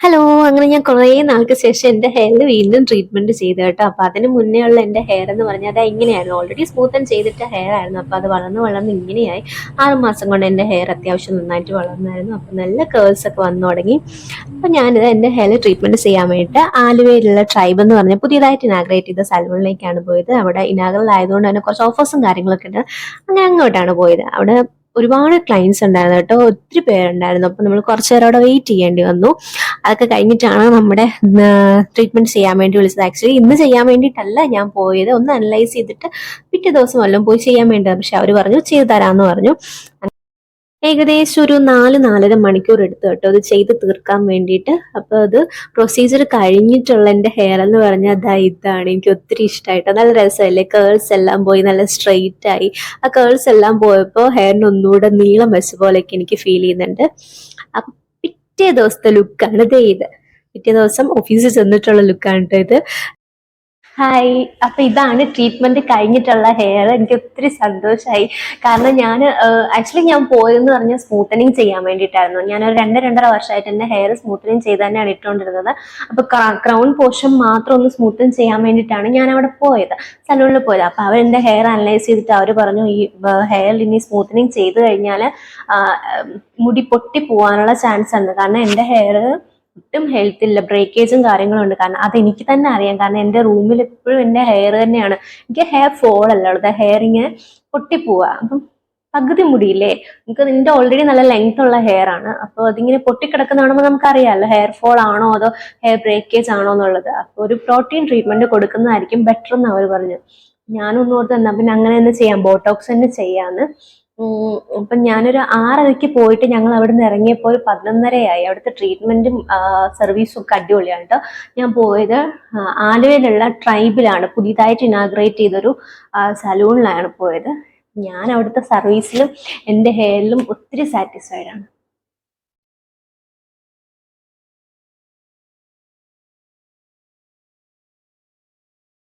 Hello! അങ്ങനെ ഞാൻ കുറേ നാൾക്ക് ശേഷം എൻ്റെ ഹെയറിൽ വീണ്ടും ട്രീറ്റ്മെന്റ് ചെയ്തു കേട്ടോ. അപ്പൊ അതിന് മുന്നേ ഉള്ള എൻ്റെ ഹെയർ എന്ന് പറഞ്ഞാൽ അത് ഇങ്ങനെയായിരുന്നു. ഓൾറെഡി സ്മൂത്തൻ ചെയ്തിട്ട ഹെയർ ആയിരുന്നു. അപ്പൊ അത് വളർന്ന് വളർന്ന് ഇങ്ങനെയായി. 6 മാസം കൊണ്ട് എൻ്റെ ഹെയർ അത്യാവശ്യം നന്നായിട്ട് വളർന്നായിരുന്നു. അപ്പൊ നല്ല കേൾസ് ഒക്കെ വന്നു തുടങ്ങി. അപ്പൊ ഞാനിത് എൻ്റെ ഹെയർ ട്രീറ്റ്മെന്റ് ചെയ്യാൻ വേണ്ടിയിട്ട് ആലുവയിലുള്ള ട്രൈബ് എന്ന് പറഞ്ഞ പുതിയതായിട്ട് ഇനാഗ്രേറ്റ് ചെയ്ത സലൂണിലേക്കാണ് പോയത്. അവിടെ ഇനാഗ്രൽ ആയതുകൊണ്ട് തന്നെ കുറച്ച് ഓഫേഴ്സും കാര്യങ്ങളൊക്കെ ഉണ്ട്. അങ്ങനെ അങ്ങോട്ടാണ് പോയത്. അവിടെ ഒരുപാട് ക്ലയൻസ് ഉണ്ടായിരുന്നു കേട്ടോ. ഒത്തിരി പേരുണ്ടായിരുന്നു. അപ്പൊ നമ്മൾ കുറച്ച് നേരം അവിടെ വെയിറ്റ് ചെയ്യേണ്ടി വന്നു. അതൊക്കെ കഴിഞ്ഞിട്ടാണ് നമ്മുടെ ട്രീറ്റ്മെന്റ് ചെയ്യാൻ വേണ്ടി വിളിച്ചത്. ആക്ച്വലി ഇന്ന് ചെയ്യാൻ വേണ്ടിയിട്ടല്ല ഞാൻ പോയത്. ഒന്ന് അനലൈസ് ചെയ്തിട്ട് പിറ്റേ ദിവസം വല്ലതും പോയി ചെയ്യാൻ വേണ്ടത്. പക്ഷെ അവർ പറഞ്ഞു ചെയ്തു തരാമെന്ന് പറഞ്ഞു. ഏകദേശം ഒരു 4-4.5 മണിക്കൂർ എടുത്തു കേട്ടോ അത് ചെയ്ത് തീർക്കാൻ വേണ്ടിയിട്ട്. അപ്പോൾ അത് പ്രൊസീജിയർ കഴിഞ്ഞിട്ടുള്ള എൻ്റെ ഹെയർ എന്ന് പറഞ്ഞാൽ ഇതാണ്. എനിക്ക് ഒത്തിരി ഇഷ്ടമായിട്ടോ. നല്ല രസമല്ലേ? കേൾസ് എല്ലാം പോയി നല്ല സ്ട്രെയിറ്റ് ആയി. ആ കേൾസ് എല്ലാം പോയപ്പോൾ ഹെയറിന് ഒന്നുകൂടെ നീളം വെച്ച പോലെയൊക്കെ എനിക്ക് ഫീൽ ചെയ്യുന്നുണ്ട്. അപ്പൊ പിറ്റേ ദിവസത്തെ ലുക്കാണ് ഇത്. പിറ്റേ ദിവസം ഓഫീസിൽ ചെന്നിട്ടുള്ള ലുക്കാണ് കേട്ടോ ഇത്. ഹായ്. അപ്പൊ ഇതാണ് ട്രീറ്റ്മെന്റ് കഴിഞ്ഞിട്ടുള്ള ഹെയർ. എനിക്ക് ഒത്തിരി സന്തോഷമായി. കാരണം ഞാൻ പോയെന്ന് പറഞ്ഞാൽ സ്മൂത്തനിങ് ചെയ്യാൻ വേണ്ടിയിട്ടായിരുന്നു. ഞാനൊരു 2-2.5 വർഷമായിട്ട് എന്റെ ഹെയർ സ്മൂത്തനിങ് ചെയ്ത് തന്നെയാണ് ഇട്ടുകൊണ്ടിരുന്നത്. അപ്പൊ ക്രൗൺ പോർഷൻ മാത്രം ഒന്ന് സ്മൂത്തൻ ചെയ്യാൻ വേണ്ടിയിട്ടാണ് ഞാൻ അവിടെ പോയത്, സലൂണിൽ പോയത്. അപ്പൊ അവർ എന്റെ ഹെയർ അനലൈസ് ചെയ്തിട്ട് അവർ പറഞ്ഞു ഈ ഹെയറിൽ ഇനി സ്മൂത്തനിങ് ചെയ്ത് കഴിഞ്ഞാൽ മുടി പൊട്ടി പോവാനുള്ള ചാൻസ് ഉണ്ട്. കാരണം എന്റെ ഹെയർ ഒട്ടും ഹെൽത്ത് ഇല്ല, ബ്രേക്കേജും കാര്യങ്ങളും ഉണ്ട്. കാരണം അത് എനിക്ക് തന്നെ അറിയാം. കാരണം എൻ്റെ റൂമിൽ എപ്പോഴും എൻ്റെ ഹെയർ തന്നെയാണ്. എനിക്ക് ഹെയർ ഫോൾ അല്ല ഉള്ളത്, ഹെയർ ഇങ്ങനെ പൊട്ടിപ്പോവാ. അപ്പം പകുതി മുടിയില്ലേ, നിന്റെ ഓൾറെഡി നല്ല ലെങ്ത് ഉള്ള ഹെയർ ആണ്. അപ്പോൾ അതിങ്ങനെ പൊട്ടിക്കിടക്കുന്ന കാണുമ്പോൾ നമുക്കറിയാമല്ലോ ഹെയർ ഫോൾ ആണോ അതോ ഹെയർ ബ്രേക്കേജ് ആണോ എന്നുള്ളത്. അപ്പോൾ ഒരു പ്രോട്ടീൻ ട്രീറ്റ്മെന്റ് കൊടുക്കുന്നതായിരിക്കും ബെറ്റർ എന്ന് അവർ പറഞ്ഞു. ഞാനൊന്നും ഓർത്ത് എന്നാ പിന്നെ അങ്ങനെ തന്നെ ചെയ്യാം, ബോട്ടോക്സ് തന്നെ ചെയ്യാന്ന്. അപ്പം ഞാനൊരു 6:30 പോയിട്ട് ഞങ്ങൾ അവിടെ നിന്ന് ഇറങ്ങിയപ്പോൾ ഒരു 11:30 അവിടുത്തെ ട്രീറ്റ്മെന്റും സർവീസും ഒക്കെ അടിപൊളിയാണ് കേട്ടോ. ഞാൻ പോയത് ആലുവയിലുള്ള ട്രൈബിലാണ്, പുതിയതായിട്ട് ഇനാഗ്രേറ്റ് ചെയ്തൊരു സലൂണിലാണ് പോയത്. ഞാൻ അവിടുത്തെ സർവീസിലും എൻ്റെ ഹെയറിലും ഒത്തിരി സാറ്റിസ്ഫൈഡ് ആണ്.